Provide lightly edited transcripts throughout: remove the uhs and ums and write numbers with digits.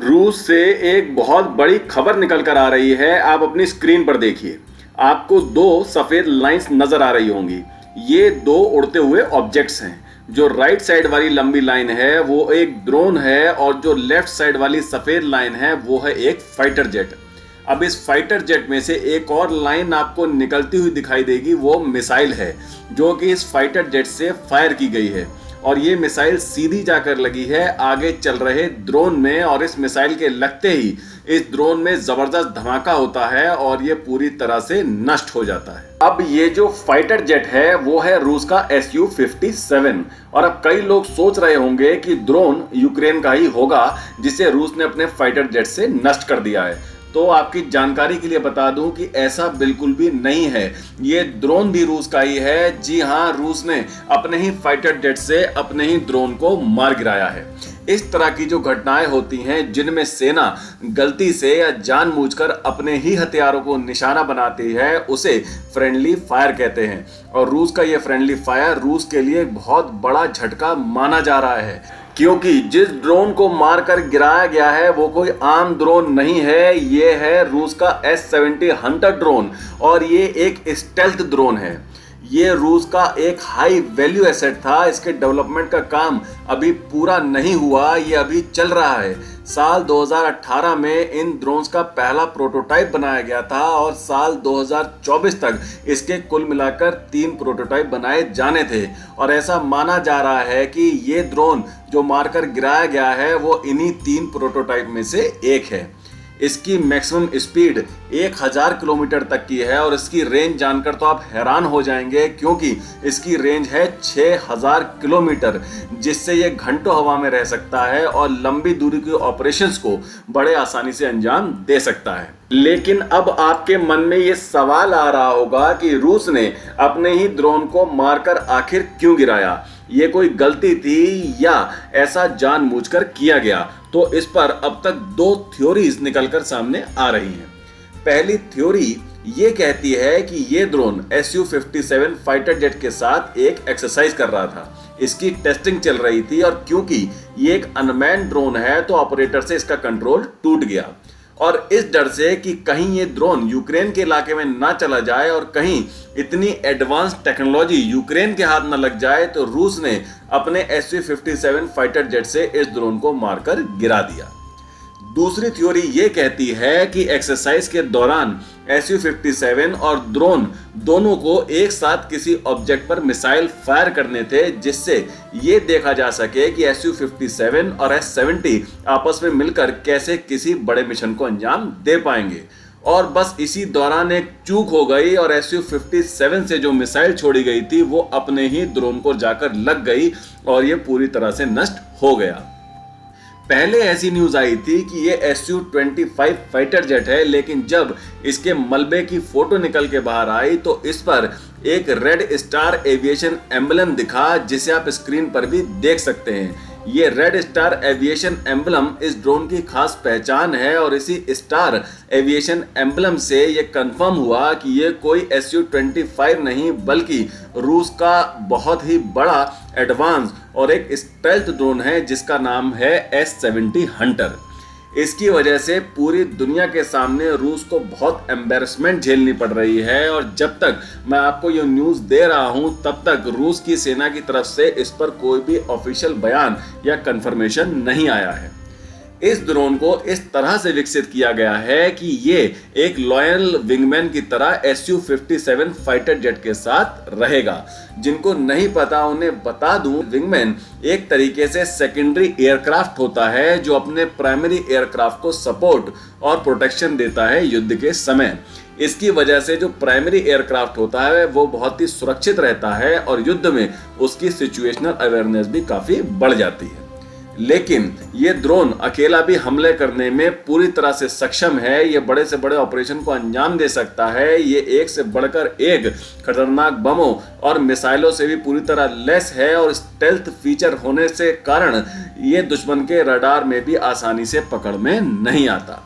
रूस से एक बहुत बड़ी खबर निकल कर आ रही है। आप अपनी स्क्रीन पर देखिए, आपको दो सफेद लाइंस नजर आ रही होंगी। ये दो उड़ते हुए ऑब्जेक्ट्स हैं। जो राइट साइड वाली लंबी लाइन है वो एक ड्रोन है और जो लेफ्ट साइड वाली सफेद लाइन है वो है एक फाइटर जेट। अब इस फाइटर जेट में से एक और लाइन आपको निकलती हुई दिखाई देगी, वो मिसाइल है जो कि इस फाइटर जेट से फायर की गई है और ये मिसाइल सीधी जाकर लगी है आगे चल रहे ड्रोन में और इस मिसाइल के लगते ही इस ड्रोन में जबरदस्त धमाका होता है और ये पूरी तरह से नष्ट हो जाता है। अब ये जो फाइटर जेट है वो है रूस का Su-57 और अब कई लोग सोच रहे होंगे कि ड्रोन यूक्रेन का ही होगा जिसे रूस ने अपने फाइटर जेट से नष्ट कर दिया है। तो आपकी जानकारी के लिए बता दूं कि ऐसा बिल्कुल भी नहीं है। ये ड्रोन भी रूस का ही है। जी हां, रूस ने अपने ही फाइटर जेट से अपने ही ड्रोन को मार गिराया है। इस तरह की जो घटनाएं होती हैं जिनमें सेना गलती से या जानबूझकर अपने ही हथियारों को निशाना बनाती है, उसे फ्रेंडली फायर कहते हैं और रूस का ये फ्रेंडली फायर रूस के लिए बहुत बड़ा झटका माना जा रहा है, क्योंकि जिस ड्रोन को मारकर गिराया गया है वो कोई आम ड्रोन नहीं है। ये है रूस का S-70 हंटर ड्रोन और ये एक स्टेल्थ ड्रोन है। ये रूस का एक हाई वैल्यू एसेट था। इसके डेवलपमेंट का काम अभी पूरा नहीं हुआ, ये अभी चल रहा है। साल 2018 में इन ड्रोन्स का पहला प्रोटोटाइप बनाया गया था और साल 2024 तक इसके कुल मिलाकर 3 प्रोटोटाइप बनाए जाने थे और ऐसा माना जा रहा है कि ये ड्रोन जो मारकर गिराया गया है वो इन्हीं 3 प्रोटोटाइप में से एक है। इसकी मैक्सिमम स्पीड 1000 किलोमीटर तक की है और इसकी रेंज जानकर तो आप हैरान हो जाएंगे, क्योंकि इसकी रेंज है 6000 किलोमीटर, जिससे ये घंटों हवा में रह सकता है और लंबी दूरी के ऑपरेशंस को बड़े आसानी से अंजाम दे सकता है। लेकिन अब आपके मन में ये सवाल आ रहा होगा कि रूस ने अपने ही ड्रोन को मारकर आखिर क्यों गिराया? ये कोई गलती थी या ऐसा जानबूझकर किया गया? तो इस पर अब तक 2 थ्योरीज निकलकर सामने आ रही हैं। पहली थ्योरी ये कहती है कि ये ड्रोन Su-57 फाइटर जेट के साथ एक एक्सरसाइज कर रहा था। इसकी टेस्टिंग चल रही थी और क्योंकि ये एक अनमैन्ड ड्रोन है तो ऑपरेटर से इसका कंट्रोल टूट गया और इस डर से कि कहीं ये ड्रोन यूक्रेन के इलाके में ना चला जाए और कहीं इतनी एडवांस टेक्नोलॉजी यूक्रेन के हाथ न लग जाए, तो रूस ने अपने Su-57 फाइटर जेट से इस ड्रोन को मारकर गिरा दिया। दूसरी थ्योरी ये कहती है कि एक्सरसाइज के दौरान Su-57 और ड्रोन दोनों को एक साथ किसी ऑब्जेक्ट पर मिसाइल फायर करने थे, जिससे ये देखा जा सके कि Su-57 और S-70 आपस में मिलकर कैसे किसी बड़े मिशन को अंजाम दे पाएंगे। और बस इसी दौरान एक चूक हो गई और Su-57 से जो मिसाइल छोड़ी गई थी वो अपने ही ड्रोन को जाकर लग गई और ये पूरी तरह से नष्ट हो गया। पहले ऐसी न्यूज आई थी कि ये Su-25 फाइटर जेट है, लेकिन जब इसके मलबे की फोटो निकल के बाहर आई तो इस पर एक रेड स्टार एविएशन एम्बलम दिखा, जिसे आप स्क्रीन पर भी देख सकते हैं। ये रेड स्टार एविएशन एम्बलम इस ड्रोन की खास पहचान है और इसी स्टार एविएशन एम्बलम से ये कंफर्म हुआ कि ये कोई Su-25 नहीं बल्कि रूस का बहुत ही बड़ा एडवांस और एक स्टेल्थ ड्रोन है जिसका नाम है S-70 हंटर। इसकी वजह से पूरी दुनिया के सामने रूस को बहुत एम्बैरेसमेंट झेलनी पड़ रही है और जब तक मैं आपको ये न्यूज़ दे रहा हूं तब तक रूस की सेना की तरफ से इस पर कोई भी ऑफिशियल बयान या कंफर्मेशन नहीं आया है। इस ड्रोन को इस तरह से विकसित किया गया है कि ये एक लॉयल विंगमैन की तरह Su-57 फाइटर जेट के साथ रहेगा। जिनको नहीं पता उन्हें बता दूं, विंगमैन एक तरीके से सेकेंडरी एयरक्राफ्ट होता है जो अपने प्राइमरी एयरक्राफ्ट को सपोर्ट और प्रोटेक्शन देता है युद्ध के समय। इसकी वजह से जो प्राइमरी एयरक्राफ्ट होता है वो बहुत ही सुरक्षित रहता है और युद्ध में उसकी सिचुएशनल अवेयरनेस भी काफी बढ़ जाती है। लेकिन ये ड्रोन अकेला भी हमले करने में पूरी तरह से सक्षम है। ये बड़े से बड़े ऑपरेशन को अंजाम दे सकता है। ये एक से बढ़कर एक खतरनाक बमों और मिसाइलों से भी पूरी तरह लैस है और स्टेल्थ फीचर होने से कारण ये दुश्मन के रडार में भी आसानी से पकड़ में नहीं आता।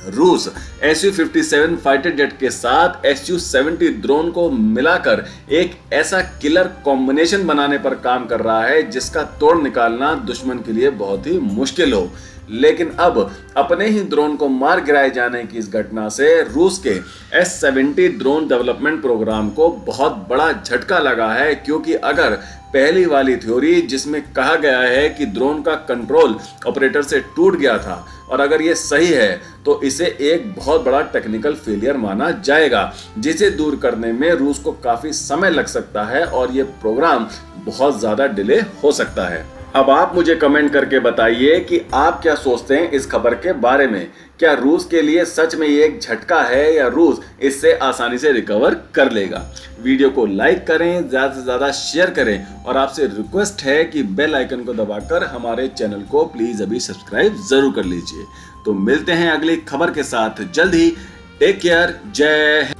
रूस Su-57 फाइटर जेट के साथ Su-70 ड्रोन को मिलाकर एक ऐसा किलर कॉम्बिनेशन बनाने पर काम कर रहा है जिसका तोड़ निकालना दुश्मन के लिए बहुत ही मुश्किल हो। लेकिन अब अपने ही ड्रोन को मार गिराए जाने की इस घटना से रूस के S-70 ड्रोन डेवलपमेंट प्रोग्राम को बहुत बड़ा झटका लगा है, क्योंकि अगर पहली वाली थ्योरी जिसमें कहा गया है कि ड्रोन का कंट्रोल ऑपरेटर से टूट गया था, और अगर ये सही है तो इसे एक बहुत बड़ा टेक्निकल फेलियर माना जाएगा, जिसे दूर करने में रूस को काफी समय लग सकता है और ये प्रोग्राम बहुत ज्यादा डिले हो सकता है। अब आप मुझे कमेंट करके बताइए कि आप क्या सोचते हैं इस खबर के बारे में। क्या रूस के लिए सच में ये एक झटका है या रूस इससे आसानी से रिकवर कर लेगा? वीडियो को लाइक करें, ज़्यादा से ज़्यादा शेयर करें और आपसे रिक्वेस्ट है कि बेल आइकन को दबाकर हमारे चैनल को प्लीज़ अभी सब्सक्राइब ज़रूर कर लीजिए। तो मिलते हैं अगली खबर के साथ जल्द ही। टेक केयर, जय हिंद।